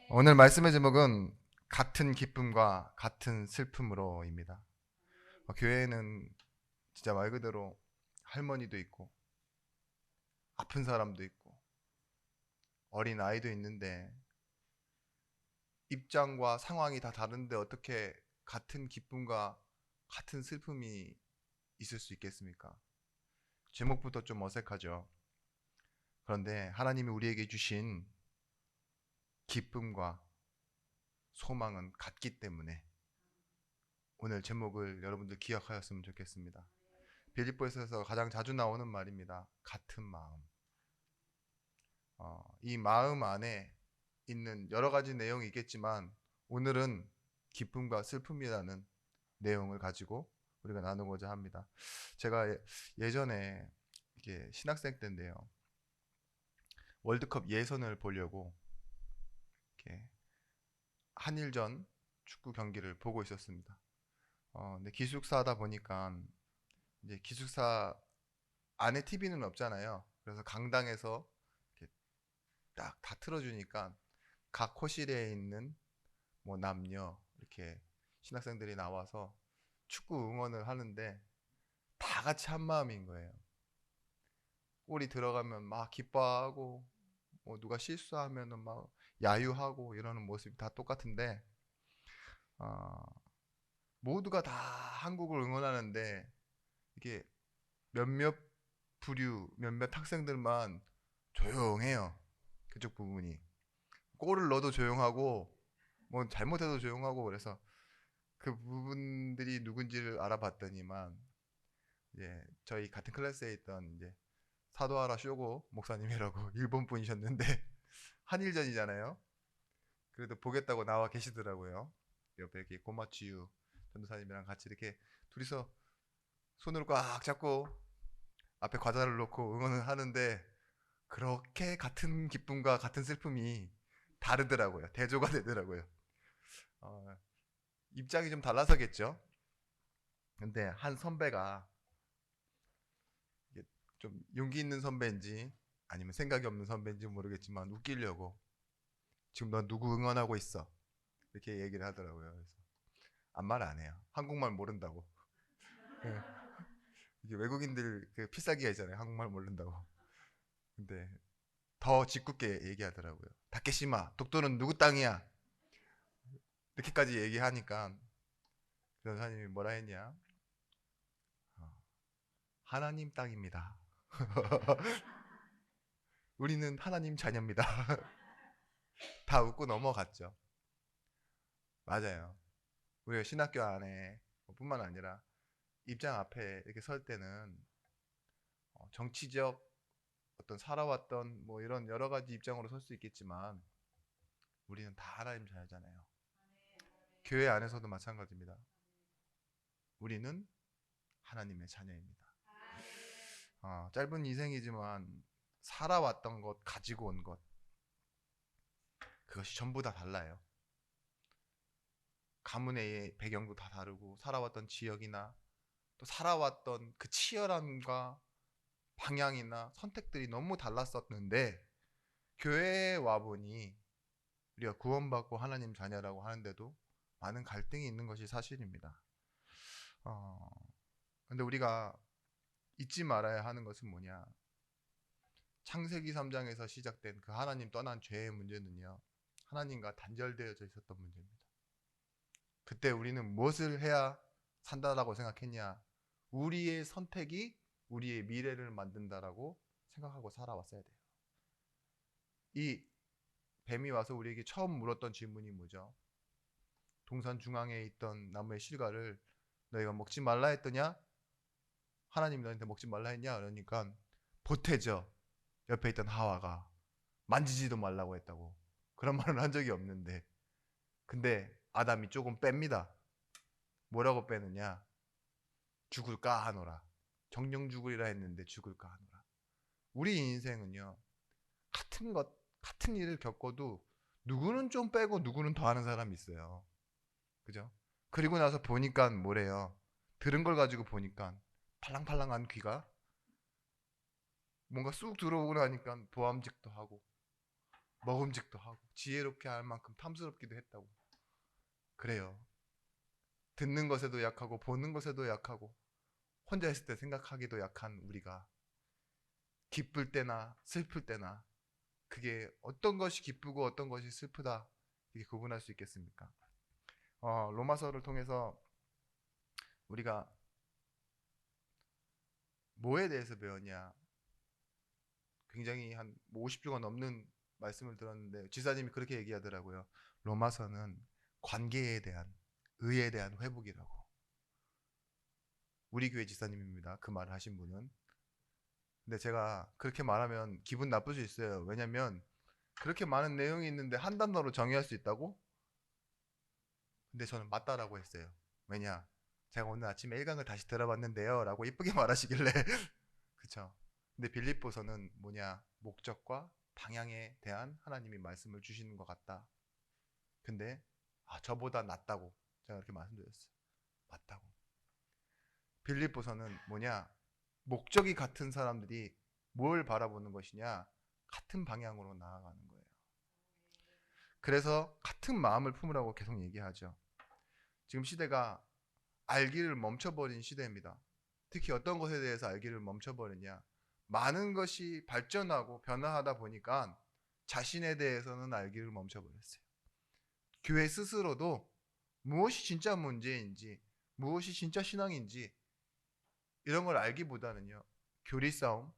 오늘 말씀의 제목은 같은 기쁨과 같은 슬픔으로입니다. 교회에는 진짜 말 그대로 할머니도 있고 아픈 사람도 있고 어린 아이도 있는데 입장과 상황이 다 다른데 어떻게 같은 기쁨과 같은 슬픔이 있을 수 있겠습니까? 제목부터 좀 어색하죠. 그런데 하나님이 우리에게 주신 기쁨과 소망은 같기 때문에 오늘 제목을 여러분들 기억하였으면 좋겠습니다. 빌립보에서 가장 자주 나오는 말입니다. 같은 마음. 이 마음 안에 있는 여러 가지 내용이 있겠지만 오늘은 기쁨과 슬픔이라는 내용을 가지고 우리가 나누고자 합니다. 제가 예전에 이게 신학생 때인데요. 월드컵 예선을 보려고 이렇게 한일전 축구 경기를 보고 있었습니다. 근데 기숙사다 보니까 이제 기숙사 안에 TV는 없잖아요. 그래서 강당에서 이렇게 딱 다 틀어주니까 각 호실에 있는 뭐 남녀 이렇게 신학생들이 나와서 축구 응원을 하는데 다 같이 한 마음인 거예요. 골이 들어가면 막 기뻐하고 뭐 누가 실수하면은 막 야유하고 이러는 모습이 다 똑같은데 어, 모두가 다 한국을 응원하는데 이게 몇몇 부류 몇몇 학생들만 조용해요. 그쪽 부분이 골을 넣어도 조용하고 뭐 잘못해도 조용하고 그래서 그 부분들이 누군지를 알아봤더니만 이제 저희 같은 클래스에 있던 이제 사도하라 쇼고 목사님이라고 일본 분이셨는데 한일전이잖아요. 그래도 보겠다고 나와 계시더라고요. 옆에 이렇게 고마치유 전도사님이랑 같이 이렇게 둘이서 손으로 꽉 잡고 앞에 과자를 놓고 응원을 하는데 그렇게 같은 기쁨과 같은 슬픔이 다르더라고요. 대조가 되더라고요. 어, 입장이 좀 달라서겠죠. 근데 한 선배가 이게 좀 용기 있는 선배인지 아니면 생각이 없는 선배인지 모르겠지만 웃기려고 지금 넌 누구 응원하고 있어 이렇게 얘기를 하더라고요. 그래서 아무 말 안 해요. 한국말 모른다고. 예. 이게 외국인들 그 필살기가 있잖아요. 한국말 모른다고. 근데 더 짓궂게 얘기하더라고요. 다케시마 독도는 누구 땅이야? 이렇게까지 얘기하니까 변호사님이 뭐라 했냐? 어, 하나님 땅입니다. 우리는 하나님 자녀입니다. 다 웃고 넘어갔죠. 맞아요. 우리가 신학교 안에 뿐만 아니라 입장 앞에 이렇게 설 때는 정치적 어떤 살아왔던 뭐 이런 여러 가지 입장으로 설 수 있겠지만 우리는 다 하나님 자녀잖아요. 교회 안에서도 마찬가지입니다. 우리는 하나님의 자녀입니다. 짧은 인생이지만 살아왔던 것, 가지고 온 것, 그것이 전부 다 달라요. 가문의 배경도 다 다르고 살아왔던 지역이나 또 살아왔던 그 치열함과 방향이나 선택들이 너무 달랐었는데 교회에 와보니 우리가 구원받고 하나님 자녀라고 하는데도 많은 갈등이 있는 것이 사실입니다. 어, 근데 우리가 잊지 말아야 하는 것은 뭐냐? 창세기 3장에서 시작된 그 하나님 떠난 죄의 문제는요. 하나님과 단절되어져 있었던 문제입니다. 그때 우리는 무엇을 해야 산다라고 생각했냐? 우리의 선택이 우리의 미래를 만든다라고 생각하고 살아왔어야 돼요. 이 뱀이 와서 우리에게 처음 물었던 질문이 뭐죠? 동산 중앙에 있던 나무의 실과를 너희가 먹지 말라 했더냐? 하나님이 너희한테 먹지 말라 했냐? 그러니까 보태죠. 옆에 있던 하와가 만지지도 말라고 했다고. 그런 말은 한 적이 없는데. 근데 아담이 조금 뺍니다. 뭐라고 빼느냐? 죽을까 하노라. 정령 죽으리라 했는데 죽을까 하노라. 우리 인생은요. 같은 것, 같은 일을 겪어도 누구는 좀 빼고 누구는 더 하는 사람이 있어요. 그죠? 그리고 나서 보니까 뭐래요? 들은 걸 가지고 보니까 팔랑팔랑한 귀가 뭔가 쑥 들어오고 나니까 보암직도 하고 먹음직도 하고 지혜롭게 할 만큼 탐스럽기도 했다고. 그래요. 듣는 것에도 약하고 보는 것에도 약하고 혼자 있을 때 생각하기도 약한 우리가 기쁠 때나 슬플 때나 그게 어떤 것이 기쁘고 어떤 것이 슬프다 이게 구분할 수 있겠습니까? 로마서를 통해서 우리가 뭐에 대해서 배웠냐? 굉장히 한 50주가 넘는 말씀을 들었는데 지사님이 그렇게 얘기하더라고요. 로마서는 관계에 대한 의에 대한 회복이라고. 우리 교회 지사님입니다. 그 말을 하신 분은. 근데 제가 그렇게 말하면 기분 나쁠 수 있어요. 왜냐면 그렇게 많은 내용이 있는데 한 단어로 정의할 수 있다고? 근데 저는 맞다라고 했어요. 왜냐? 제가 오늘 아침에 1강을 다시 들어봤는데요. 라고 이쁘게 말하시길래 그쵸? 근데 빌립보서는 뭐냐? 목적과 방향에 대한 하나님이 말씀을 주시는 것 같다. 근데 저보다 낫다고 제가 그렇게 말씀드렸어요. 맞다고. 빌립보서는 뭐냐? 목적이 같은 사람들이 뭘 바라보는 것이냐? 같은 방향으로 나아가는 거예요. 그래서 같은 마음을 품으라고 계속 얘기하죠. 지금 시대가 알기를 멈춰버린 시대입니다. 특히 어떤 것에 대해서 알기를 멈춰버리냐? 많은 것이 발전하고 변화하다 보니까 자신에 대해서는 알기를 멈춰버렸어요. 교회 스스로도 무엇이 진짜 문제인지, 무엇이 진짜 신앙인지 이런 걸 알기보다는요. 교리 싸움,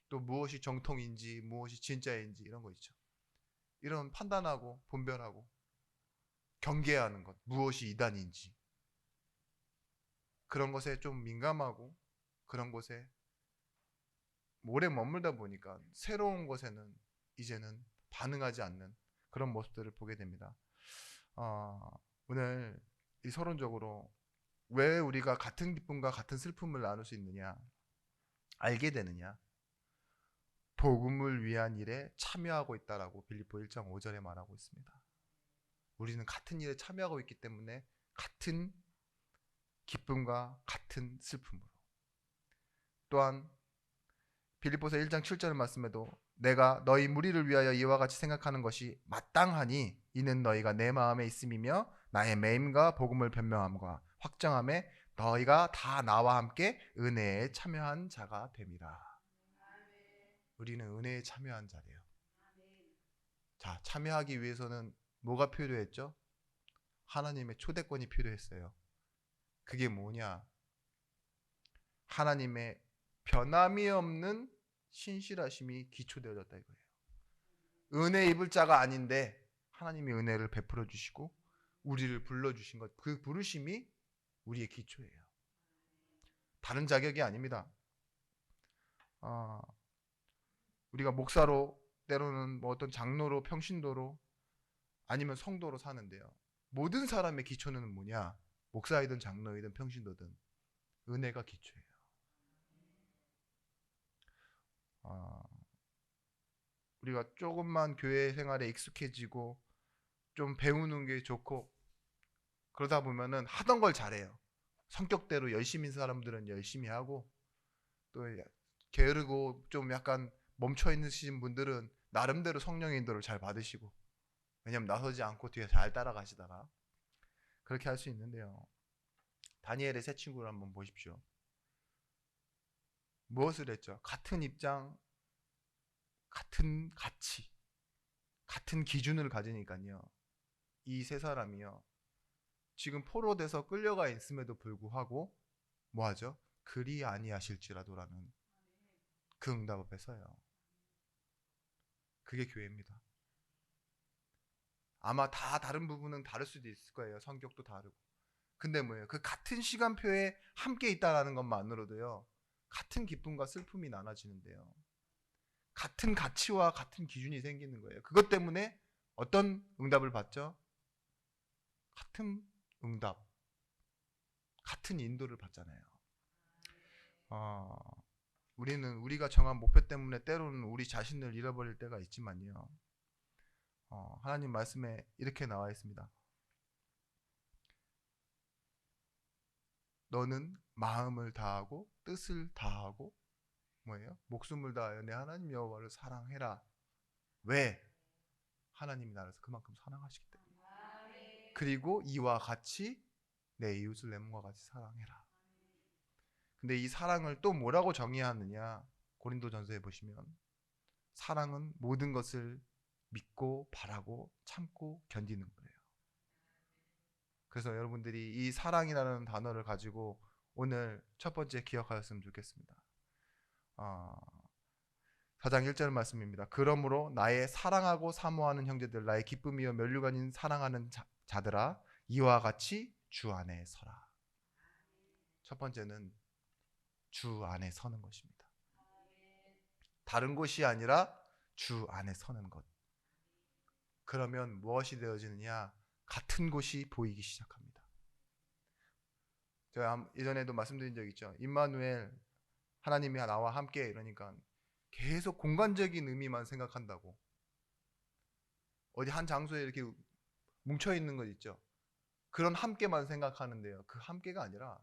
또 무엇이 정통인지, 무엇이 진짜인지 이런 거 있죠. 이런 판단하고 분별하고 경계하는 것, 무엇이 이단인지 그런 것에 좀 민감하고 그런 것에 오래 머물다 보니까 새로운 것에는 이제는 반응하지 않는 그런 모습들을 보게 됩니다. 오늘 이 서론적으로 왜 우리가 같은 기쁨과 같은 슬픔을 나눌 수 있느냐 알게 되느냐 복음을 위한 일에 참여하고 있다라고 빌립보 1장 5절에 말하고 있습니다. 우리는 같은 일에 참여하고 있기 때문에 같은 기쁨과 같은 슬픔으로 또한 빌립보서 1장 7절 말씀에도 내가 너희 무리를 위하여 이와 같이 생각하는 것이 마땅하니 이는 너희가 내 마음에 있음이며 나의 매임과 복음을 변명함과 확정함에 너희가 다 나와 함께 은혜에 참여한 자가 됨이라. 우리는 은혜에 참여한 자래요. 자, 참여하기 위해서는 뭐가 필요했죠? 하나님의 초대권이 필요했어요. 그게 뭐냐? 하나님의 변함이 없는 신실하심이 기초되어졌다 이거예요. 은혜 입을 자가 아닌데 하나님이 은혜를 베풀어 주시고 우리를 불러 주신 것, 그 부르심이 우리의 기초예요. 다른 자격이 아닙니다. 우리가 목사로 때로는 뭐 어떤 장로로 평신도로 아니면 성도로 사는데요. 모든 사람의 기초는 뭐냐? 목사이든 장로이든 평신도든 은혜가 기초예요. 우리가 조금만 교회 생활에 익숙해지고 좀 배우는 게 좋고 그러다 보면은 하던 걸 잘해요. 성격대로 열심인 사람들은 열심히 하고 또 게으르고 좀 약간 멈춰 있으신 분들은 나름대로 성령의 인도를 잘 받으시고 왜냐면 나서지 않고 뒤에 잘 따라가시다가 그렇게 할 수 있는데요. 다니엘의 세 친구를 한번 보십시오. 무엇을 했죠? 같은 입장, 같은 가치, 같은 기준을 가지니까요. 이 세 사람이요. 지금 포로돼서 끌려가 있음에도 불구하고 뭐하죠? 그리 아니하실지라도라는 그 응답 앞에서요. 그게 교회입니다. 아마 다 다른 부분은 다를 수도 있을 거예요. 성격도 다르고. 근데 뭐예요? 그 같은 시간표에 함께 있다라는 것만으로도요. 같은 기쁨과 슬픔이 나눠지는데요. 같은 가치와 같은 기준이 생기는 거예요. 그것 때문에 어떤 응답을 받죠? 같은 응답, 같은 인도를 받잖아요. 우리는 우리가 정한 목표 때문에 때로는 우리 자신을 잃어버릴 때가 있지만요. 하나님 말씀에 이렇게 나와 있습니다. 너는 마음을 다하고 뜻을 다하고 뭐예요? 목숨을 다하여 내 하나님 여호와를 사랑해라. 왜? 하나님이 나를 그만큼 사랑하시기 때문에. 그리고 이와 같이 내 이웃을 내 몸과 같이 사랑해라. 근데 이 사랑을 또 뭐라고 정의하느냐? 고린도전서에 보시면 사랑은 모든 것을 믿고 바라고 참고 견디는 거예요. 그래서 여러분들이 이 사랑이라는 단어를 가지고 오늘 첫 번째 기억하셨으면 좋겠습니다. 4장 1절 말씀입니다. 그러므로 나의 사랑하고 사모하는 형제들, 나의 기쁨이요 면류관인 사랑하는 자들아, 이와 같이 주 안에 서라. 첫 번째는 주 안에 서는 것입니다. 다른 곳이 아니라 주 안에 서는 것. 그러면 무엇이 되어지느냐? 같은 곳이 보이기 시작합니다. 제가 예전에도 말씀드린 적 있죠. 임마누엘, 하나님이 나와 함께, 이러니까 계속 공간적인 의미만 생각한다고. 어디 한 장소에 이렇게 뭉쳐있는 것 있죠. 그런 함께만 생각하는데요. 그 함께가 아니라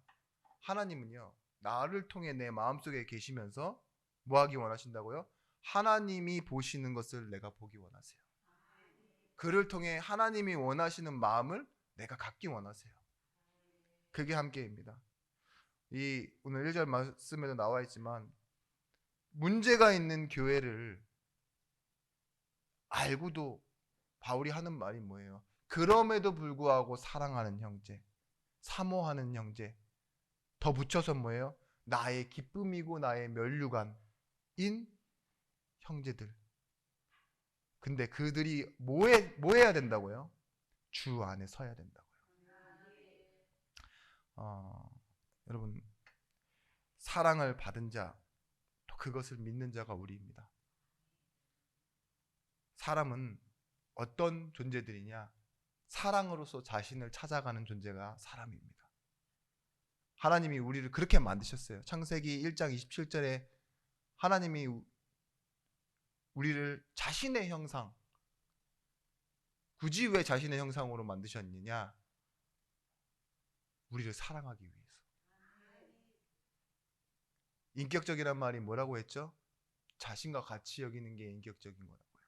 하나님은요, 나를 통해 내 마음속에 계시면서 뭐 하기 원하신다고요? 하나님이 보시는 것을 내가 보기 원하세요. 그를 통해 하나님이 원하시는 마음을 내가 갖기 원하세요. 그게 함께입니다. 이 오늘 1절 말씀에도 나와 있지만 문제가 있는 교회를 알고도 바울이 하는 말이 뭐예요? 그럼에도 불구하고 사랑하는 형제, 사모하는 형제, 더 붙여서 뭐예요? 나의 기쁨이고 나의 면류관인 형제들. 근데 그들이 뭐 해야 된다고요? 주 안에 서야 된다고요. 여러분, 사랑을 받은 자, 또 그것을 믿는 자가 우리입니다. 사람은 어떤 존재들이냐? 사랑으로서 자신을 찾아가는 존재가 사람입니다. 하나님이 우리를 그렇게 만드셨어요. 창세기 1장 27절에 하나님이 우리를 자신의 형상, 굳이 왜 자신의 형상으로 만드셨느냐? 우리를 사랑하기 위해서. 인격적이란 말이 뭐라고 했죠? 자신과 같이 여기는 게 인격적인 거라고요.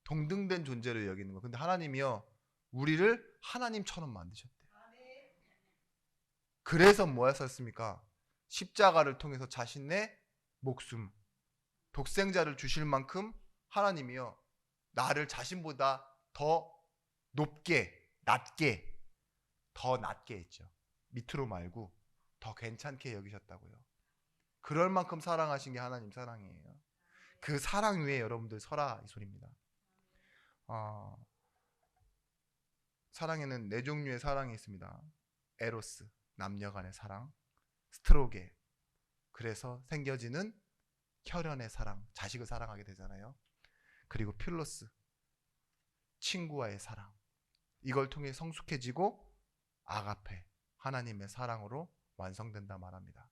동등된 존재로 여기는 거. 근데 하나님이요, 우리를 하나님처럼 만드셨대요. 그래서 뭐 하셨습니까? 십자가를 통해서 자신의 목숨, 독생자를 주실 만큼 하나님이요, 나를 자신보다 더 낮게 했죠. 밑으로 말고 더 괜찮게 여기셨다고요. 그럴 만큼 사랑하신 게 하나님 사랑이에요. 그 사랑 위에 여러분들 서라, 이 소리입니다. 사랑에는 4종류의 사랑이 있습니다. 에로스, 남녀 간의 사랑, 스트로게, 그래서 생겨지는 혈연의 사랑, 자식을 사랑하게 되잖아요. 그리고 필로스, 친구와의 사랑, 이걸 통해 성숙해지고 아가페, 하나님의 사랑으로 완성된다 말합니다.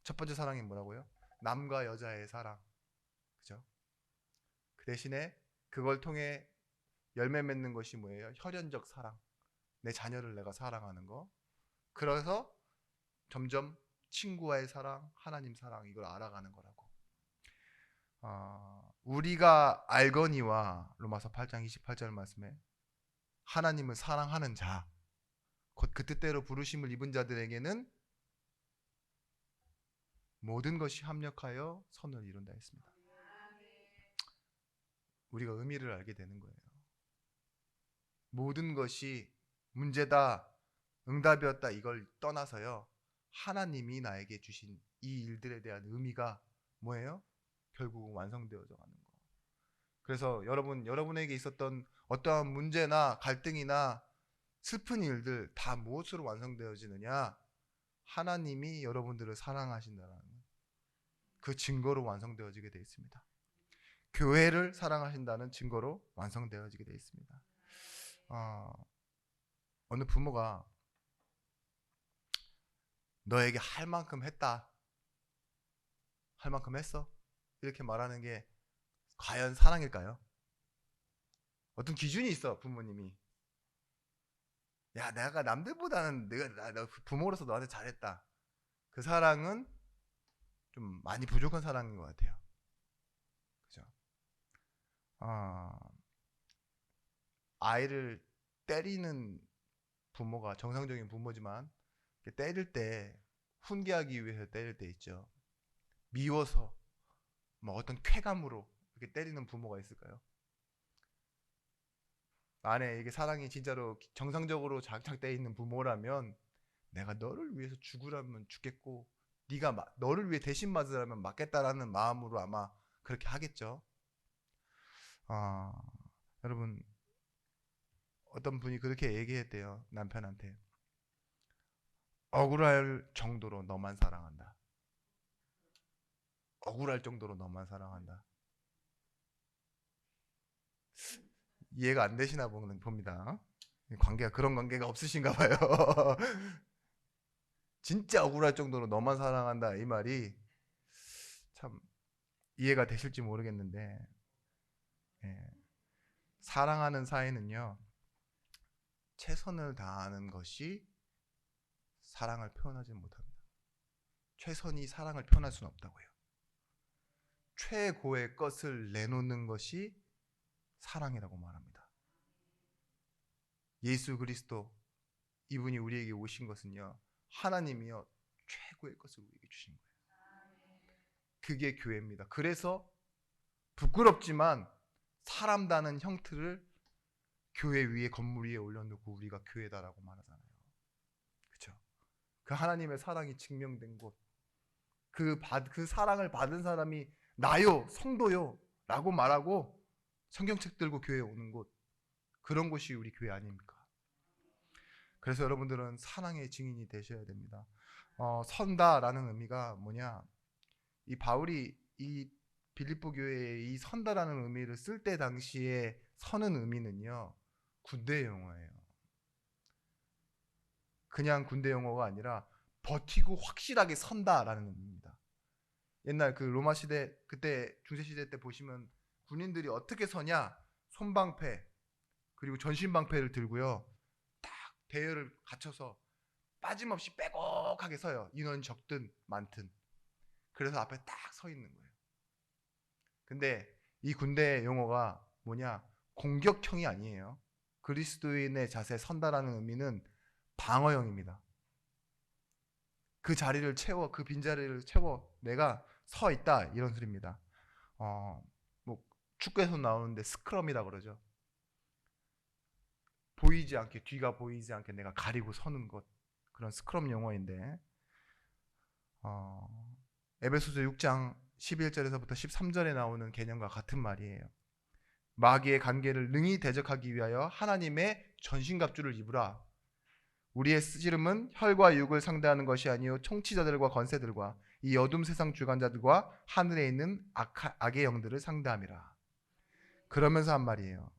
첫 번째 사랑이 뭐라고요? 남과 여자의 사랑, 그죠? 그 대신에 그걸 통해 열매 맺는 것이 뭐예요? 혈연적 사랑, 내 자녀를 내가 사랑하는 거. 그래서 점점 친구와의 사랑, 하나님 사랑, 이걸 알아가는 거라고. 우리가 알거니와 로마서 8장 28절 말씀에 하나님을 사랑하는 자, 곧 그 뜻대로 부르심을 입은 자들에게는 모든 것이 합력하여 선을 이룬다 했습니다. 우리가 의미를 알게 되는 거예요. 모든 것이 문제다, 응답이었다, 이걸 떠나서요, 하나님이 나에게 주신 이 일들에 대한 의미가 뭐예요? 결국 완성되어져 가는 거. 그래서 여러분에게 있었던 어떠한 문제나 갈등이나 슬픈 일들 다 무엇으로 완성되어지느냐? 하나님이 여러분들을 사랑하신다는 그 증거로 완성되어지게 되어 있습니다. 교회를 사랑하신다는 증거로 완성되어지게 되어 있습니다. 어느 부모가 너에게 할 만큼 했다, 할 만큼 했어, 이렇게 말하는 게 과연 사랑일까요? 어떤 기준이 있어. 부모님이, 야, 내가 남들보다는 내가 부모로서 너한테 잘했다, 그 사랑은 좀 많이 부족한 사랑인 것 같아요. 그죠? 아이를 때리는 부모가 정상적인 부모지만 때릴 때 훈계하기 위해서 때릴 때 있죠. 미워서 뭐 어떤 쾌감으로 이렇게 때리는 부모가 있을까요? 안에 이게 사랑이 진짜로 정상적으로 장착되어 있는 부모라면 내가 너를 위해서 죽으라면 죽겠고 네가 너를 위해 대신 맞으라면 맞겠다라는 마음으로 아마 그렇게 하겠죠. 아, 여러분 어떤 분이 그렇게 얘기했대요. 남편한테. 억울할 정도로 너만 사랑한다. 억울할 정도로 너만 사랑한다. 이해가 안 되시나 봅니다. 관계가 그런 관계가 없으신가 봐요. 진짜 억울할 정도로 너만 사랑한다 이 말이 참 이해가 되실지 모르겠는데 예. 사랑하는 사이는요 최선을 다하는 것이 사랑을 표현하지 못합니다. 최선이 사랑을 표현할 수는 없다고요. 최고의 것을 내놓는 것이 사랑이라고 말합니다. 예수 그리스도 이분이 우리에게 오신 것은요 하나님이요 최고의 것을 우리에게 주신 거예요. 그게 교회입니다. 그래서 부끄럽지만 사람다는 형틀을 교회 위에 건물 위에 올려놓고 우리가 교회다라고 말하잖아요. 그렇죠? 그 하나님의 사랑이 증명된 곳, 그 사랑을 받은 사람이 나요, 성도요라고 말하고 성경책 들고 교회에 오는 곳, 그런 곳이 우리 교회 아닙니까? 그래서 여러분들은 사랑의 증인이 되셔야 됩니다. 선다라는 의미가 뭐냐? 이 바울이 이 빌립보 교회에 이 선다라는 의미를 쓸 때 당시에 서는 의미는요 군대 용어예요. 그냥 군대 용어가 아니라 버티고 확실하게 선다라는 의미입니다. 옛날 그 로마 시대 그때 중세 시대 때 보시면 군인들이 어떻게 서냐? 손방패 그리고 전신방패를 들고요 딱 대열을 갖춰서 빠짐없이 빼곡하게 서요. 인원 적든 많든. 그래서 앞에 딱 서 있는 거예요. 근데 이 군대 용어가 뭐냐? 공격형이 아니에요. 그리스도인의 자세 선다라는 의미는 방어형입니다. 그 자리를 채워, 그 빈자리를 채워 내가 서 있다 이런 소리입니다. 뭐 축구에서 나오는데 스크럼이라 그러죠. 보이지 않게 뒤가 보이지 않게 내가 가리고 서는 것 그런 스크럼 용어인데 에베소서 6장 11절에서부터 13절에 나오는 개념과 같은 말이에요. 마귀의 관계를 능히 대적하기 위하여 하나님의 전신갑주를 입으라. 우리의 쓰지름은 혈과 육을 상대하는 것이 아니요 통치자들과 권세들과 이 어둠 세상 주관자들과 하늘에 있는 악의 영들을 상대함이라. 그러면서 한 말이에요.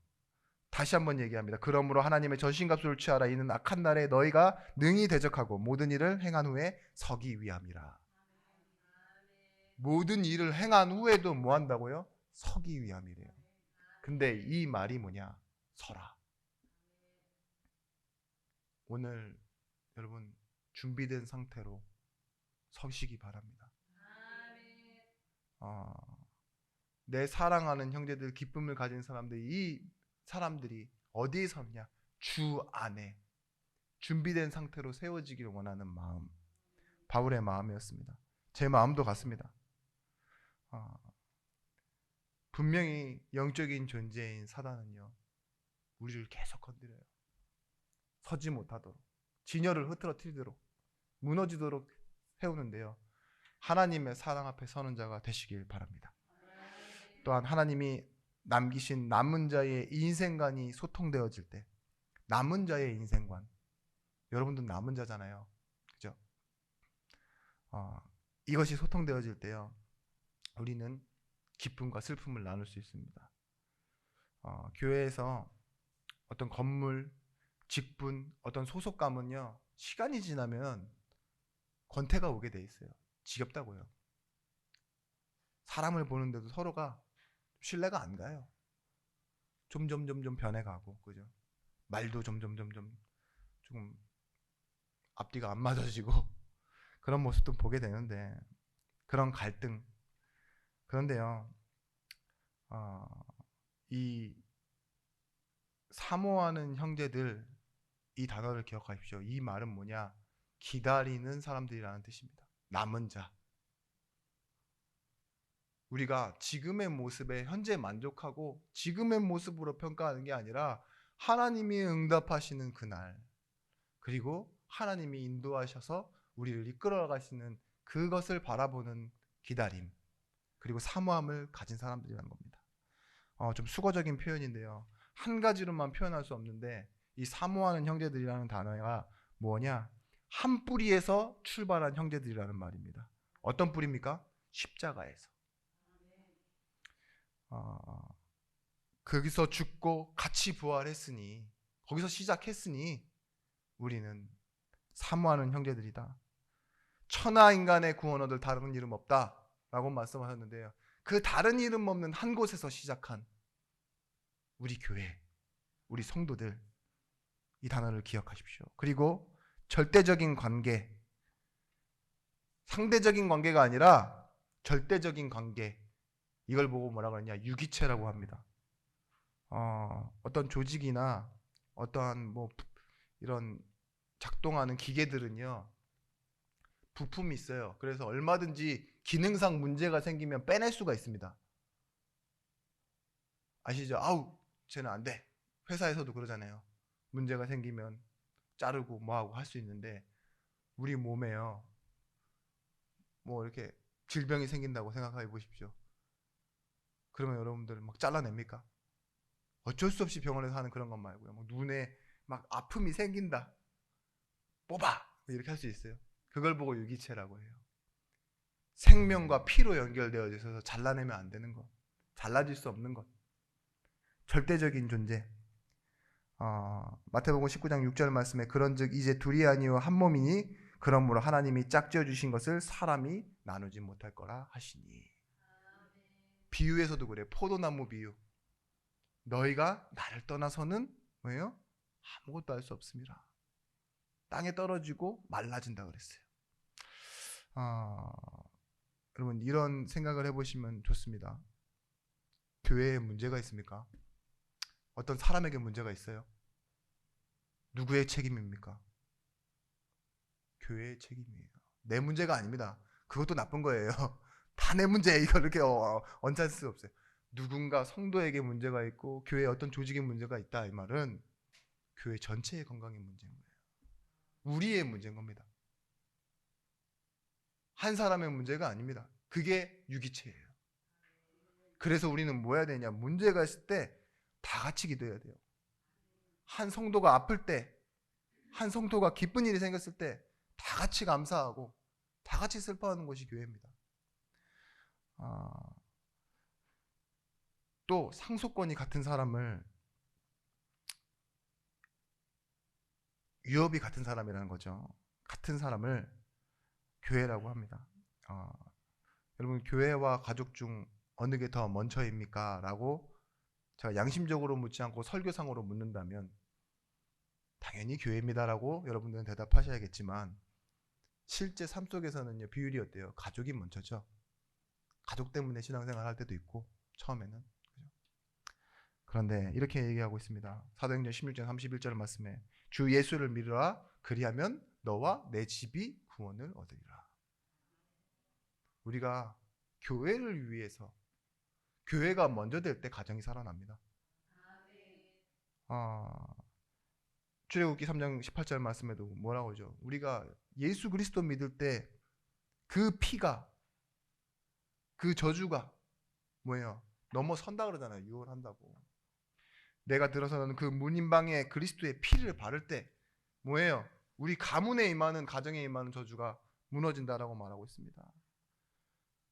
다시 한번 얘기합니다. 그러므로 하나님의 전신갑주를 취하라. 이는 악한 날에 너희가 능히 대적하고 모든 일을 행한 후에 서기 위함이라. 모든 일을 행한 후에도 뭐 한다고요? 서기 위함이래요. 근데 이 말이 뭐냐? 서라. 오늘 여러분 준비된 상태로 서시기 바랍니다. 내 사랑하는 형제들, 기쁨을 가진 사람들, 이 사람들이 어디에 섰냐? 주 안에 준비된 상태로 세워지기를 원하는 마음, 바울의 마음이었습니다. 제 마음도 같습니다. 분명히 영적인 존재인 사단은요 우리를 계속 건드려요. 서지 못하도록, 진열을 흐트러뜨리도록, 무너지도록 세우는데요 하나님의 사랑 앞에 서는 자가 되시길 바랍니다. 또한 하나님이 남기신 남은 자의 인생관이 소통되어질 때, 남은 자의 인생관, 여러분도 남은 자잖아요, 그죠? 이것이 소통되어질 때요 우리는 기쁨과 슬픔을 나눌 수 있습니다. 교회에서 어떤 건물, 직분, 어떤 소속감은요 시간이 지나면 권태가 오게 돼 있어요. 지겹다고요. 사람을 보는데도 서로가 신뢰가 안 가요. 점점 변해가고, 그죠? 말도 점점 조금 앞뒤가 안 맞아지고 그런 모습도 보게 되는데, 그런 갈등. 그런데요 이 사모하는 형제들, 이 단어를 기억하십시오. 이 말은 뭐냐? 기다리는 사람들이라는 뜻입니다. 남은 자. 우리가 지금의 모습에 현재 만족하고 지금의 모습으로 평가하는 게 아니라 하나님이 응답하시는 그날, 그리고 하나님이 인도하셔서 우리를 이끌어 가시는 그것을 바라보는 기다림, 그리고 사모함을 가진 사람들이라는 겁니다. 좀 수거적인 표현인데요. 한 가지로만 표현할 수 없는데 이 사모하는 형제들이라는 단어가 뭐냐? 한 뿌리에서 출발한 형제들이라는 말입니다. 어떤 뿌리입니까? 십자가에서. 거기서 죽고 같이 부활했으니, 거기서 시작했으니 우리는 사모하는 형제들이다. 천하 인간의 구원 얻을 다른 이름 없다 라고 말씀하셨는데요. 그 다른 이름 없는 한 곳에서 시작한 우리 교회, 우리 성도들, 이 단어를 기억하십시오. 그리고 절대적인 관계, 상대적인 관계가 아니라 절대적인 관계, 이걸 보고 뭐라고 하느냐? 유기체라고 합니다. 어떤 조직이나 어떠한 뭐 이런 작동하는 기계들은요, 부품이 있어요. 그래서 얼마든지 기능상 문제가 생기면 빼낼 수가 있습니다. 아시죠? 아우, 쟤는 안 돼. 회사에서도 그러잖아요. 문제가 생기면 자르고 뭐하고 할 수 있는데, 우리 몸에요, 뭐 이렇게 질병이 생긴다고 생각해 보십시오. 그러면 여러분들 막 잘라냅니까? 어쩔 수 없이 병원에서 하는 그런 것 말고요. 막 눈에 막 아픔이 생긴다, 뽑아! 이렇게 할 수 있어요. 그걸 보고 유기체라고 해요. 생명과 피로 연결되어 있어서 잘라내면 안 되는 것, 잘라질 수 없는 것, 절대적인 존재. 마태복음 19장 6절 말씀에 그런즉 이제 둘이 아니요 한 몸이니 그러므로 하나님이 짝지어 주신 것을 사람이 나누지 못할 거라 하시니. 비유에서도 그래요. 포도나무 비유. 너희가 나를 떠나서는 뭐예요? 아무것도 할 수 없습니다. 땅에 떨어지고 말라진다 그랬어요. 여러분, 이런 생각을 해보시면 좋습니다. 교회에 문제가 있습니까? 어떤 사람에게 문제가 있어요? 누구의 책임입니까? 교회의 책임이에요. 내 문제가 아닙니다. 그것도 나쁜 거예요. 다 내 문제, 이걸 이렇게 언짢을 수 없어요. 누군가 성도에게 문제가 있고 교회에 어떤 조직에 문제가 있다, 이 말은 교회 전체의 건강의 문제인 거예요. 우리의 문제인 겁니다. 한 사람의 문제가 아닙니다. 그게 유기체예요. 그래서 우리는 뭐 해야 되냐? 문제가 있을 때 다 같이 기도해야 돼요. 한 성도가 아플 때, 한 성도가 기쁜 일이 생겼을 때 다 같이 감사하고 다 같이 슬퍼하는 것이 교회입니다. 또 상속권이 같은 사람을, 유업이 같은 사람이라는 거죠. 같은 사람을 교회라고 합니다. 여러분, 교회와 가족 중 어느 게 더 먼저입니까? 라고 제가 양심적으로 묻지 않고 설교상으로 묻는다면 당연히 교회입니다라고 여러분들은 대답하셔야겠지만, 실제 삶 속에서는요, 비율이 어때요? 가족이 먼저죠. 가족 때문에 신앙생활 할 때도 있고, 처음에는. 그런데 이렇게 얘기하고 있습니다. 사도행전 16장 31절 말씀에 주 예수를 믿으라, 그리하면 너와 내 집이 구원을 얻으리라. 우리가 교회를 위해서, 교회가 먼저 될 때 가정이 살아납니다. 출애굽기 3장 18절 말씀에도 뭐라고 하죠? 우리가 예수 그리스도 믿을 때 그 피가, 그 저주가 뭐예요? 넘어선다 그러잖아요. 유월한다고. 내가 들어서는 그 문인방에 그리스도의 피를 바를 때 뭐예요? 우리 가문에 임하는, 가정에 임하는 저주가 무너진다라고 말하고 있습니다.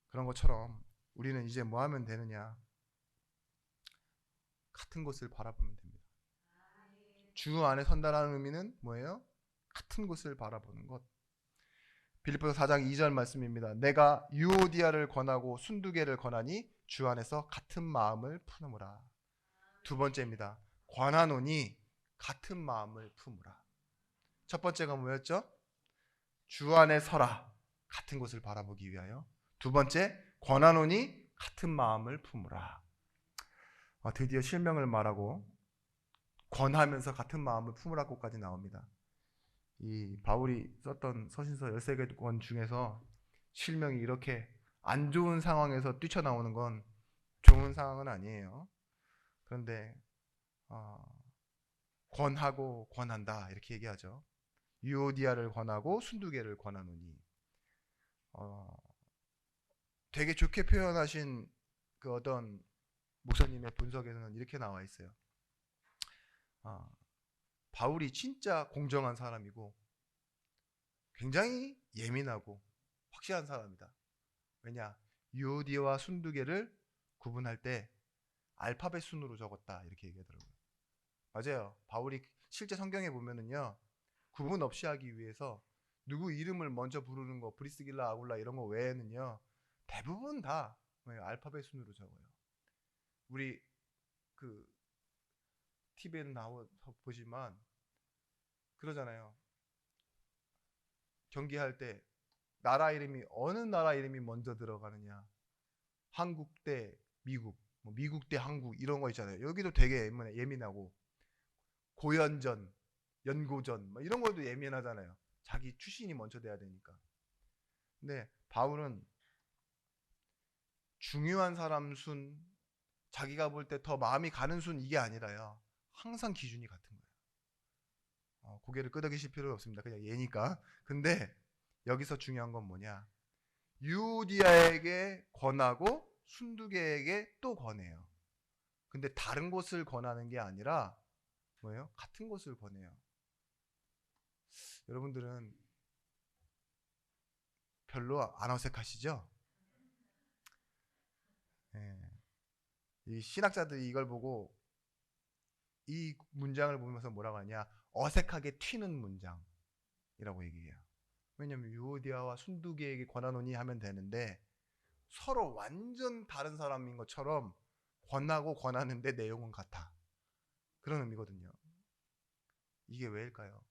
그런 것처럼 우리는 이제 뭐 하면 되느냐? 같은 곳을 바라보면 됩니다. 주 안에 선다라는 의미는 뭐예요? 같은 곳을 바라보는 것. 빌립보서 4장 2절 말씀입니다. 내가 유오디아를 권하고 순두개를 권하니 주 안에서 같은 마음을 품으라. 두 번째입니다. 권하노니 같은 마음을 품으라. 첫 번째가 뭐였죠? 주 안에 서라. 같은 곳을 바라보기 위하여. 두 번째, 권하노니 같은 마음을 품으라. 드디어 실명을 말하고 권하면서 같은 마음을 품으라고까지 나옵니다. 이 바울이 썼던 서신서 13권 중에서 실명이 이렇게 안 좋은 상황에서 뛰쳐나오는 건 좋은 상황은 아니에요. 그런데 권하고 권한다 이렇게 얘기하죠. 유오디아를 권하고 순두개를 권하노니. 되게 좋게 표현하신 그 어떤 목사님의 분석에서는 이렇게 나와 있어요. 바울이 진짜 공정한 사람이고 굉장히 예민하고 확실한 사람이다. 왜냐? 유오디아와 순두개를 구분할 때 알파벳 순으로 적었다 이렇게 얘기하더라고요. 맞아요. 바울이 실제 성경에 보면은요, 구분 없이 하기 위해서 누구 이름을 먼저 부르는 거, 브리스길라, 아굴라 이런 거 외에는요, 대부분 다 알파벳 순으로 적어요. 우리 그 TV에는 나와서 보지만 그러잖아요. 경기할 때 나라 이름이 어느 나라 이름이 먼저 들어가느냐, 한국 대 미국, 뭐 미국 대 한국 이런 거 있잖아요. 여기도 되게 예민하고 고연전, 연고전 뭐 이런 것도 예민하잖아요. 자기 출신이 먼저 돼야 되니까. 근데 바울은 중요한 사람 순, 자기가 볼 때 더 마음이 가는 순 이게 아니라요. 항상 기준이 같은 거예요. 고개를 끄덕이실 필요 없습니다. 그냥 얘니까. 근데 여기서 중요한 건 뭐냐? 유오디아에게 권하고 순두개에게 또 권해요. 근데 다른 곳을 권하는 게 아니라 뭐예요? 같은 곳을 권해요. 여러분들은 별로 안 어색하시죠? 예. 이 신학자들이 이걸 보고 이 문장을 보면서 뭐라고 하냐? 어색하게 튀는 문장이라고 얘기해요. 왜냐면 유오디아와 순두개에게 권하노니 하면 되는데 서로 완전 다른 사람인 것처럼 권하고 권하는데 내용은 같아. 그런 의미거든요. 이게 왜일까요?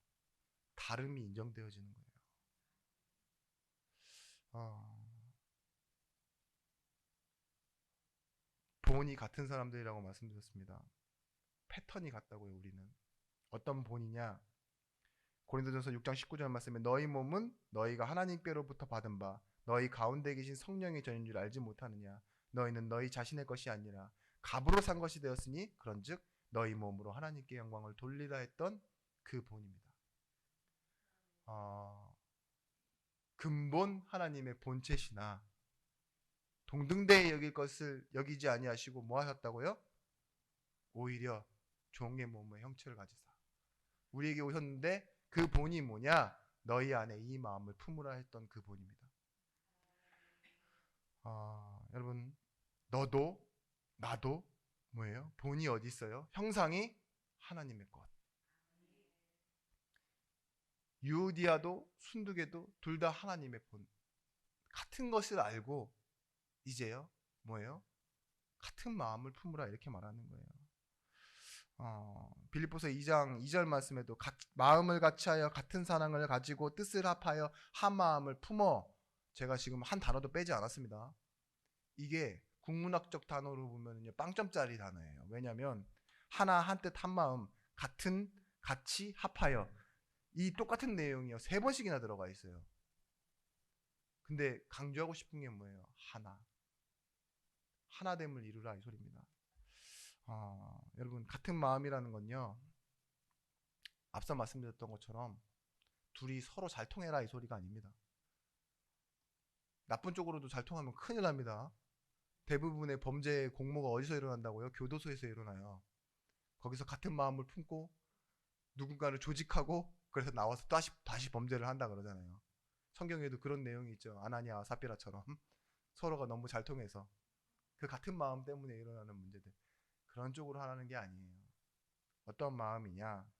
다름이 인정되어지는 거예요. 본이 같은 사람들이라고 말씀드렸습니다. 패턴이 같다고요, 우리는. 어떤 본이냐? 고린도전서 6장 19절 말씀에 너희 몸은 너희가 하나님께로부터 받은 바 너희 가운데 계신 성령의 전인 줄 알지 못하느냐? 너희는 너희 자신의 것이 아니라 값으로 산 것이 되었으니 그런즉 너희 몸으로 하나님께 영광을 돌리라 했던 그 본입니다. 근본 하나님의 본체시나 동등대에 여길 것을 여기지 아니하시고 뭐 하셨다고요? 오히려 종의 몸의 형체를 가지사 우리에게 오셨는데 그 본이 뭐냐? 너희 안에 이 마음을 품으라 했던 그 본입니다. 여러분 너도 나도 뭐예요? 본이 어디 있어요? 형상이 하나님의 것. 유오디아도 순두개도 둘 다 하나님의 본. 같은 것을 알고 이제요 뭐예요? 같은 마음을 품으라 이렇게 말하는 거예요. 빌립보서 2장 2절 말씀에도 마음을 같이하여 같은 사랑을 가지고 뜻을 합하여 한 마음을 품어. 제가 지금 한 단어도 빼지 않았습니다. 이게 국문학적 단어로 보면요 빵점짜리 단어예요. 왜냐하면 하나 한 뜻 한 마음 같은 같이 합하여 이 똑같은 내용이요 3번씩이나 들어가 있어요. 근데 강조하고 싶은 게 뭐예요? 하나됨을 이루라 이 소리입니다. 여러분 같은 마음이라는 건요 앞서 말씀드렸던 것처럼 둘이 서로 잘 통해라 이 소리가 아닙니다. 나쁜 쪽으로도 잘 통하면 큰일 납니다. 대부분의 범죄의 공모가 어디서 일어난다고요? 교도소에서 일어나요. 거기서 같은 마음을 품고 누군가를 조직하고 그래서 나와서 다시 범죄를 한다 그러잖아요. 성경에도 그런 내용이 있죠. 아나니아와 삽비라처럼 서로가 너무 잘 통해서 그 같은 마음 때문에 일어나는 문제들 그런 쪽으로 하라는 게 아니에요. 어떤 마음이냐?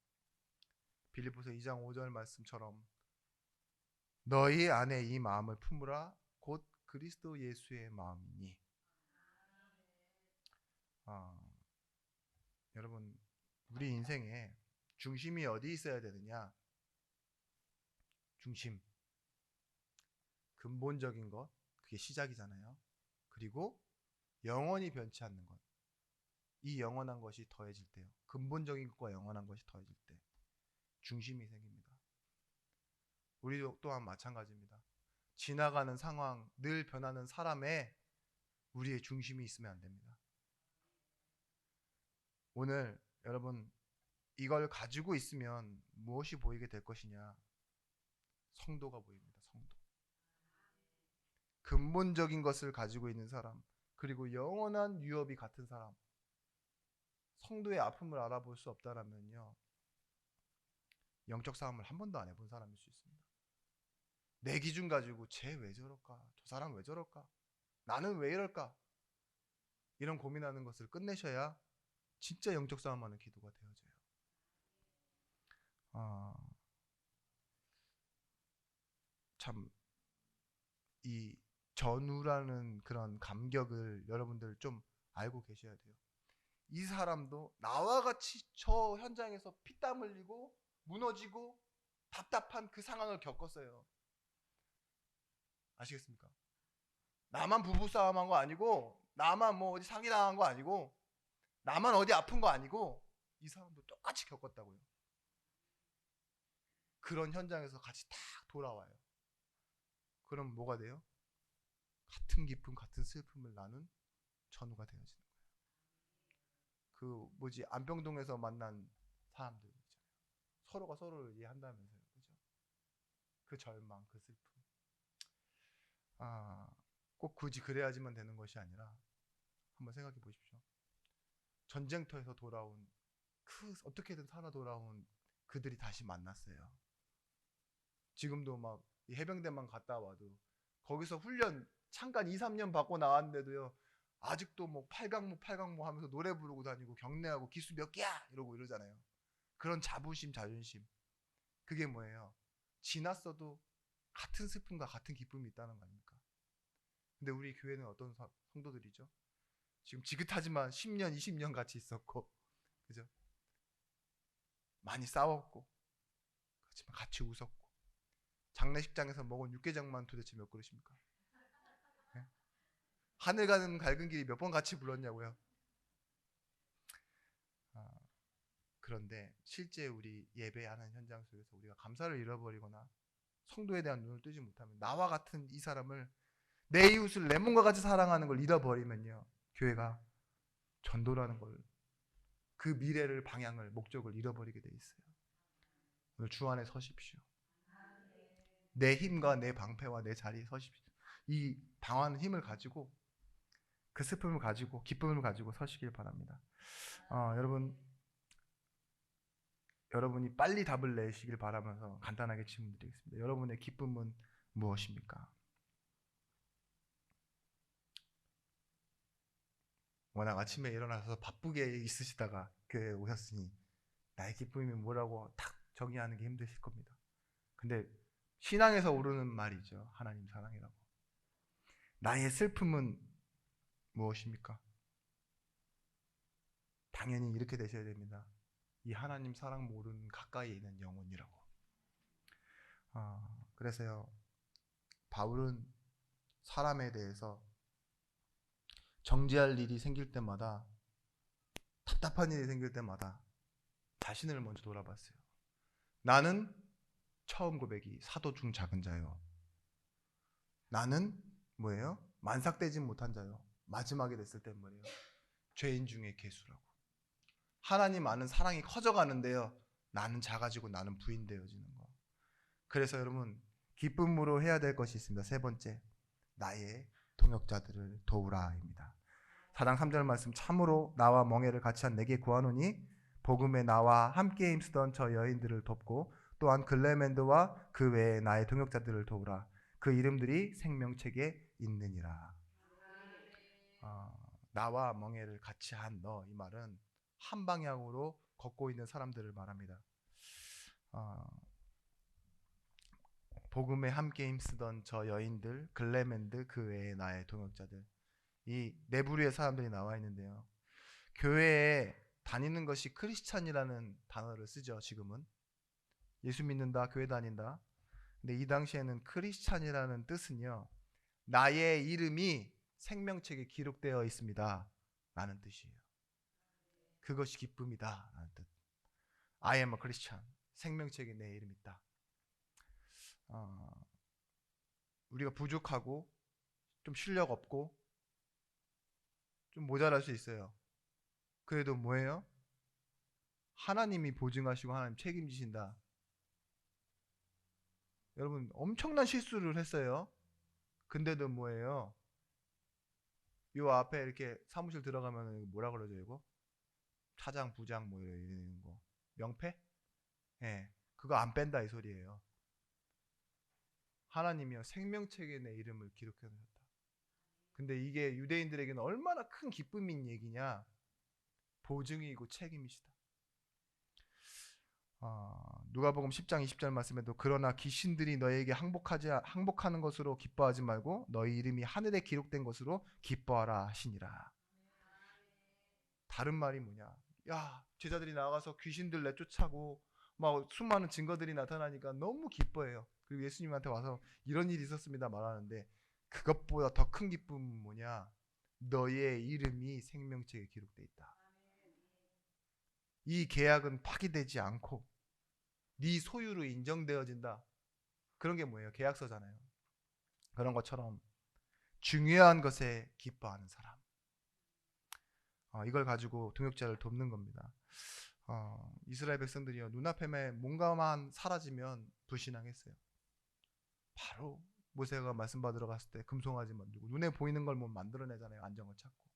빌립보서 2장 5절 말씀처럼 너희 안에 이 마음을 품으라 곧 그리스도 예수의 마음이니. 여러분 우리 인생에 중심이 어디 있어야 되느냐? 중심 근본적인 것 그게 시작이잖아요. 그리고 영원히 변치 않는 것 이 영원한 것이 더해질 때요. 근본적인 것과 영원한 것이 더해질 때 중심이 생깁니다. 우리도 또한 마찬가지입니다. 지나가는 상황, 늘 변하는 사람에 우리의 중심이 있으면 안 됩니다. 오늘 여러분 이걸 가지고 있으면 무엇이 보이게 될 것이냐? 성도가 보입니다. 성도. 근본적인 것을 가지고 있는 사람, 그리고 영원한 유업이 같은 사람. 성도의 아픔을 알아볼 수 없다라면요, 영적 싸움을 한 번도 안 해본 사람일 수 있습니다. 내 기준 가지고 쟤 왜 저럴까? 저 사람 왜 저럴까? 나는 왜 이럴까? 이런 고민하는 것을 끝내셔야 진짜 영적 싸움하는 기도가 되어져요. 참 이 전우라는 그런 감격을 여러분들 좀 알고 계셔야 돼요. 이 사람도 나와 같이 저 현장에서 피땀 흘리고 무너지고 답답한 그 상황을 겪었어요. 아시겠습니까? 나만 부부싸움한 거 아니고, 나만 뭐 어디 사기당한 거 아니고, 나만 어디 아픈 거 아니고, 이 사람도 똑같이 겪었다고요. 그런 현장에서 같이 딱 돌아와요. 그럼 뭐가 돼요? 같은 기쁨, 같은 슬픔을 나눈 전우가 되어지는 거예요. 그 뭐지, 안병동에서 만난 사람들 있잖아요. 서로가 서로를 이해한다면서요, 그죠? 그 절망, 그 슬픔. 꼭 굳이 그래야지만 되는 것이 아니라 한번 생각해 보십시오. 전쟁터에서 돌아온 어떻게든 살아 돌아온 그들이 다시 만났어요. 지금도 막 해병대만 갔다 와도 거기서 훈련 잠깐 2, 3년 받고 나왔는데도요, 아직도 뭐 팔강모 하면서 노래 부르고 다니고 경례하고 기수 몇 개야 이러고 이러잖아요. 그런 자부심, 자존심. 그게 뭐예요? 지났어도 같은 슬픔과 같은 기쁨이 있다는 거 아닙니까? 근데 우리 교회는 어떤 성도들이죠? 지금 지긋하지만 10년, 20년 같이 있었고, 그죠? 많이 싸웠고, 그렇지만 같이 웃었고, 장례식장에서 먹은 육개장만 도대체 몇 그릇입니까? 네? 하늘 가는 밝은 길이 몇 번 같이 불렀냐고요? 그런데 실제 우리 예배하는 현장 속에서 우리가 감사를 잃어버리거나 성도에 대한 눈을 뜨지 못하면, 나와 같은 이 사람을, 내 이웃을 내 몸과 같이 사랑하는 걸 잃어버리면요, 교회가 전도라는 걸, 그 미래를, 방향을, 목적을 잃어버리게 돼 있어요. 오늘 주 안에 서십시오. 내 힘과 내 방패와 내 자리에 서십시오. 이 방어하는 힘을 가지고, 그 슬픔을 가지고, 기쁨을 가지고 서시길 바랍니다. 여러분이 빨리 답을 내시길 바라면서 간단하게 질문드리겠습니다. 여러분의 기쁨은 무엇입니까? 워낙 아침에 일어나서 바쁘게 있으시다가 교회에 오셨으니 나의 기쁨이 뭐라고 딱 정의하는 게 힘드실 겁니다. 근데 신앙에서 오르는 말이죠. 하나님 사랑이라고. 나의 슬픔은 무엇입니까? 당연히 이렇게 되셔야 됩니다. 이 하나님 사랑 모르는 가까이에 있는 영혼이라고. 그래서요, 바울은 사람에 대해서 정죄할 일이 생길 때마다, 답답한 일이 생길 때마다 자신을 먼저 돌아봤어요. 나는, 처음 고백이 사도 중 작은 자요. 나는 뭐예요? 만삭되지 못한 자요. 마지막에 됐을 때 뭐예요? 죄인 중에 괴수라고. 하나님 아는 사랑이 커져가는데요, 나는 작아지고 나는 부인되어지는 거. 그래서 여러분, 기쁨으로 해야 될 것이 있습니다. 세 번째, 나의 동역자들을 도우라입니다. 4장 3절 말씀, 참으로 나와 멍에를 같이 한 내게 구하노니 복음에 나와 함께 힘쓰던 저 여인들을 돕고 또한 글레멘드와 그 외에 나의 동역자들을 도우라. 그 이름들이 생명책에 있느니라. 나와 멍에를 같이 한 너, 이 말은 한 방향으로 걷고 있는 사람들을 말합니다. 복음에 함께 힘쓰던 저 여인들, 글레멘드, 그 외에 나의 동역자들, 이 네 부류의 사람들이 나와 있는데요, 교회에 다니는 것이 크리스찬이라는 단어를 쓰죠. 지금은 예수 믿는다, 교회 다닌다. 근데 이 당시에는 크리스찬이라는 뜻은요, 나의 이름이 생명책에 기록되어 있습니다 라는 뜻이에요. 그것이 기쁨이다 라는 뜻. I am a Christian. 생명책에 내 이름이 있다. 우리가 부족하고 좀 실력 없고 좀 모자랄 수 있어요. 그래도 뭐예요? 하나님이 보증하시고 하나님 책임지신다. 여러분 엄청난 실수를 했어요. 근데도 뭐예요? 요 앞에 이렇게 사무실 들어가면 뭐라 그러죠 이거? 차장, 부장 뭐 이런 거. 명패? 예. 그거 안 뺀다 이 소리예요. 하나님이요 생명책에 내 이름을 기록해 놓으셨다. 근데 이게 유대인들에게는 얼마나 큰 기쁨인 얘기냐? 보증이고 책임이시다. 누가복음 10장 20절 말씀에도 그러나 귀신들이 너에게 항복하는 것으로 기뻐하지 말고 너희 이름이 하늘에 기록된 것으로 기뻐하라 하시니라. 다른 말이 뭐냐? 야, 제자들이 나가서 귀신들 내쫓아고 막 수많은 증거들이 나타나니까 너무 기뻐해요. 그리고 예수님한테 와서 이런 일이 있었습니다 말하는데 그것보다 더 큰 기쁨은 뭐냐? 너의 이름이 생명책에 기록돼 있다. 이 계약은 파기되지 않고 네 소유로 인정되어진다. 그런 게 뭐예요? 계약서잖아요. 그런 것처럼 중요한 것에 기뻐하는 사람. 이걸 가지고 동역자를 돕는 겁니다. 이스라엘 백성들이요 눈앞에 뭔가만 사라지면 불신앙했어요. 바로 모세가 말씀 받으러 갔을 때 금송아지 만들고 눈에 보이는 걸 뭐 만들어내잖아요. 안정을 찾고.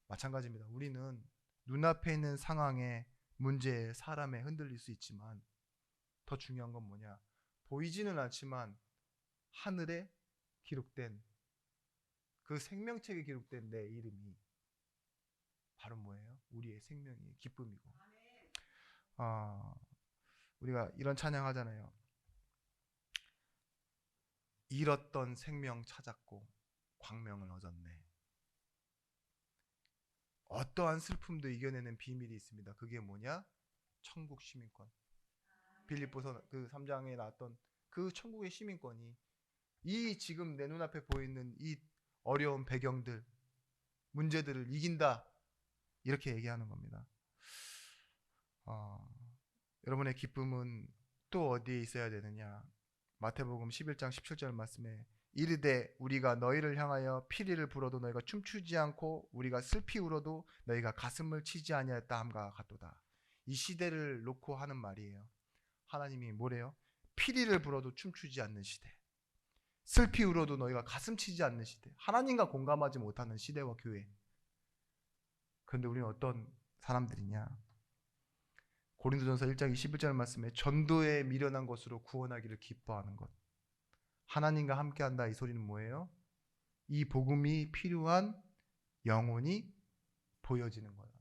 마찬가지입니다. 우리는 눈앞에 있는 상황에 문제에 사람에 흔들릴 수 있지만 더 중요한 건 뭐냐? 보이지는 않지만 하늘에 기록된 그 생명책에 기록된 내 이름이 바로 뭐예요? 우리의 생명이 기쁨이고. 우리가 이런 찬양 하잖아요. 잃었던 생명 찾았고 광명을 얻었네. 어떠한 슬픔도 이겨내는 비밀이 있습니다. 그게 뭐냐? 천국 시민권. 빌립보서 그 3장에 나왔던 그 천국의 시민권이 이 지금 내 눈앞에 보이는 이 어려운 배경들, 문제들을 이긴다. 이렇게 얘기하는 겁니다. 여러분의 기쁨은 또 어디에 있어야 되느냐? 마태복음 11장 17절 말씀에 이르되 우리가 너희를 향하여 피리를 불어도 너희가 춤추지 않고 우리가 슬피 울어도 너희가 가슴을 치지 아니하였다 함과 같도다. 이 시대를 놓고 하는 말이에요. 하나님이 뭐래요? 피리를 불어도 춤추지 않는 시대. 슬피 울어도 너희가 가슴 치지 않는 시대. 하나님과 공감하지 못하는 시대와 교회. 그런데 우리는 어떤 사람들이냐? 고린도전서 1장 21절 말씀에 전도에 미련한 것으로 구원하기를 기뻐하는 것. 하나님과 함께한다 이 소리는 뭐예요? 이 복음이 필요한 영혼이 보여지는 거예요.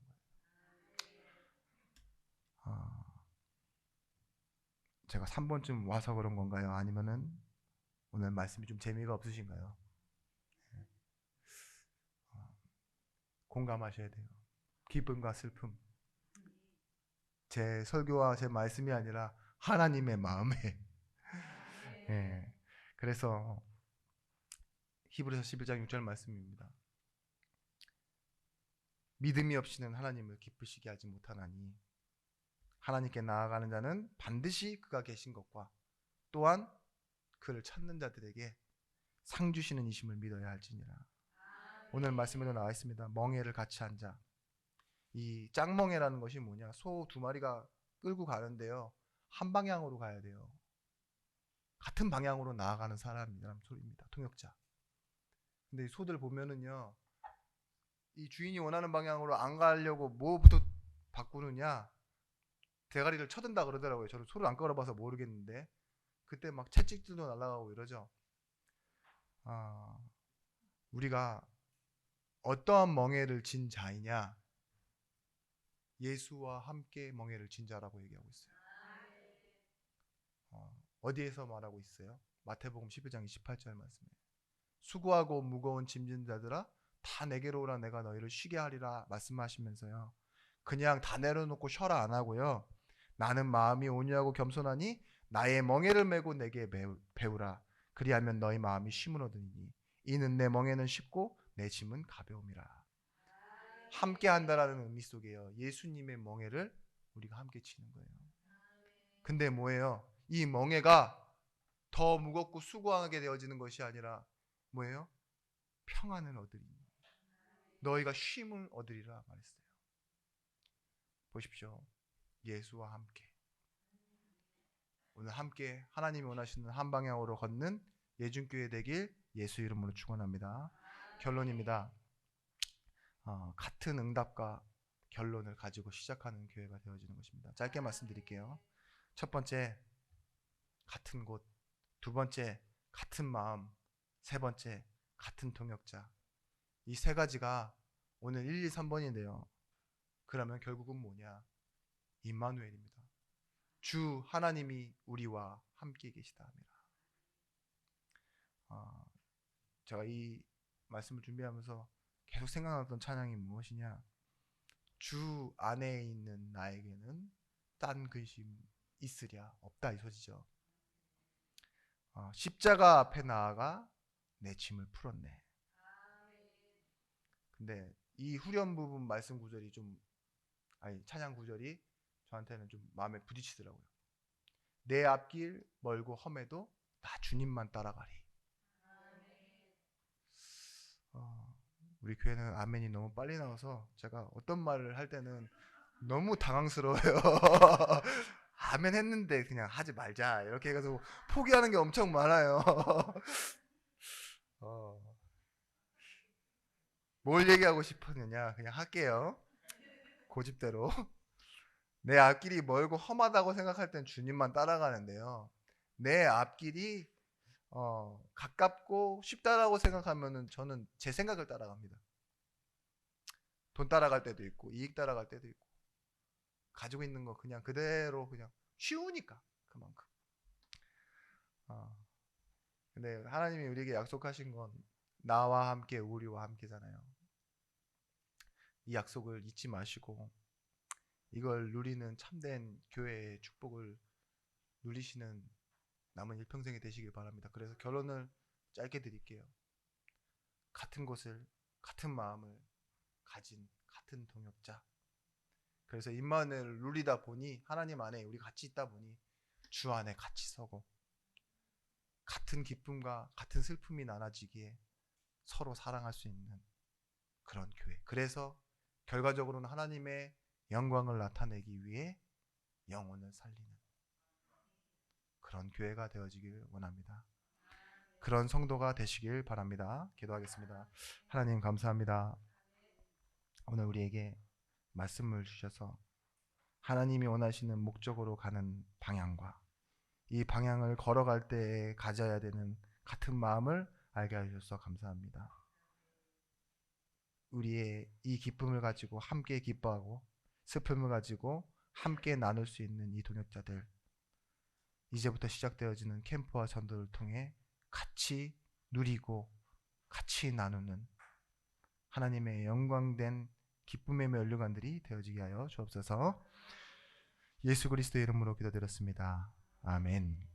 제가 3번쯤 와서 그런 건가요? 아니면은 오늘 말씀이 좀 재미가 없으신가요? 공감하셔야 돼요. 기쁨과 슬픔. 제 설교와 제 말씀이 아니라 하나님의 마음에. 예. 그래서 히브리서 11장 6절 말씀입니다. 믿음이 없이는 하나님을 기쁘시게 하지 못하나니 하나님께 나아가는 자는 반드시 그가 계신 것과 또한 그를 찾는 자들에게 상 주시는 이심을 믿어야 할지니라. 오늘 말씀에도 나와 있습니다. 멍에를 같이 한 자. 이 짝멍에라는 것이 뭐냐? 소 두 마리가 끌고 가는데요. 한 방향으로 가야 돼요. 같은 방향으로 나아가는 사람이라는 소리입니다. 통역자. 근데 이 소들 보면은요. 이 주인이 원하는 방향으로 안 가려고 뭐부터 바꾸느냐? 대가리를 쳐든다 그러더라고요. 저는 소를 안 끌어봐서 모르겠는데 그때 막 채찍질도 날아가고 이러죠. 우리가 어떠한 멍에를 진 자이냐? 예수와 함께 멍에를 진 자라고 얘기하고 있어요. 어디에서 말하고 있어요? 마태복음 11장 28절 말씀에 수고하고 무거운 짐진 자들아 다 내게로 오라 내가 너희를 쉬게 하리라 말씀하시면서요. 그냥 다 내려놓고 쉬어라 안 하고요. 나는 마음이 온유하고 겸손하니 나의 멍에를 메고 내게 배우라. 그리하면 너희 마음이 쉼을 얻으니 이는 내 멍에는 쉽고 내 짐은 가벼움이라. 함께 한다라는 의미 속에요. 예수님의 멍에를 우리가 함께 치는 거예요. 근데 뭐예요? 이 멍에가 더 무겁고 수고하게 되어지는 것이 아니라 뭐예요? 평안을 얻으리니 너희가 쉼을 얻으리라 말했어요. 보십시오. 예수와 함께 오늘 함께 하나님이 원하시는 한 방향으로 걷는 예중교회 되길 예수 이름으로 축원합니다. 결론입니다. 같은 응답과 결론을 가지고 시작하는 교회가 되어지는 것입니다. 짧게 말씀드릴게요. 첫 번째, 같은 곳. 두 번째, 같은 마음. 세 번째, 같은 동역자. 이 세 가지가 오늘 1, 2, 3번인데요. 그러면 결국은 뭐냐? 임마누엘입니다. 주 하나님이 우리와 함께 계시다 합니다. 제가 이 말씀을 준비하면서 계속 생각나던 찬양이 무엇이냐? 주 안에 있는 나에게는 딴 근심 있으랴 없다 이 소리죠. 십자가 앞에 나아가 내 짐을 풀었네. 근데 이 후렴 부분 말씀 구절이 찬양 구절이 저한테는 좀 마음에 부딪히더라고요. 내 앞길 멀고 험해도 나 주님만 따라가리. 우리 교회는 아멘이 너무 빨리 나와서 제가 어떤 말을 할 때는 너무 당황스러워요. 아멘 했는데 그냥 하지 말자 이렇게 해가지고 포기하는 게 엄청 많아요. 뭘 얘기하고 싶었느냐 그냥 할게요. 고집대로. 내 앞길이 멀고 험하다고 생각할 땐 주님만 따라가는데요. 내 앞길이 가깝고 쉽다라고 생각하면은 저는 제 생각을 따라갑니다. 돈 따라갈 때도 있고 이익 따라갈 때도 있고 가지고 있는 거 그냥 그대로 그냥 쉬우니까 그만큼. 근데 하나님이 우리에게 약속하신 건 나와 함께 우리와 함께잖아요. 이 약속을 잊지 마시고 이걸 누리는 참된 교회의 축복을 누리시는 남은 일평생이 되시길 바랍니다. 그래서 결론을 짧게 드릴게요. 같은 곳을 같은 마음을 가진 같은 동역자. 그래서 임마누엘을 누리다 보니 하나님 안에 우리 같이 있다 보니 주 안에 같이 서고 같은 기쁨과 같은 슬픔이 나눠지기에 서로 사랑할 수 있는 그런 교회. 그래서 결과적으로는 하나님의 영광을 나타내기 위해 영혼을 살리는 그런 교회가 되어지길 원합니다. 그런 성도가 되시길 바랍니다. 기도하겠습니다. 하나님 감사합니다. 오늘 우리에게 말씀을 주셔서 하나님이 원하시는 목적으로 가는 방향과 이 방향을 걸어갈 때에 가져야 되는 같은 마음을 알게 하셔서 감사합니다. 우리의 이 기쁨을 가지고 함께 기뻐하고 슬픔을 가지고 함께 나눌 수 있는 이 동역자들, 이제부터 시작되어지는 캠프와 전도를 통해 같이 누리고 같이 나누는 하나님의 영광된 기쁨의 면류관들이 되어지게 하여 주옵소서. 예수 그리스도의 이름으로 기도드렸습니다. 아멘.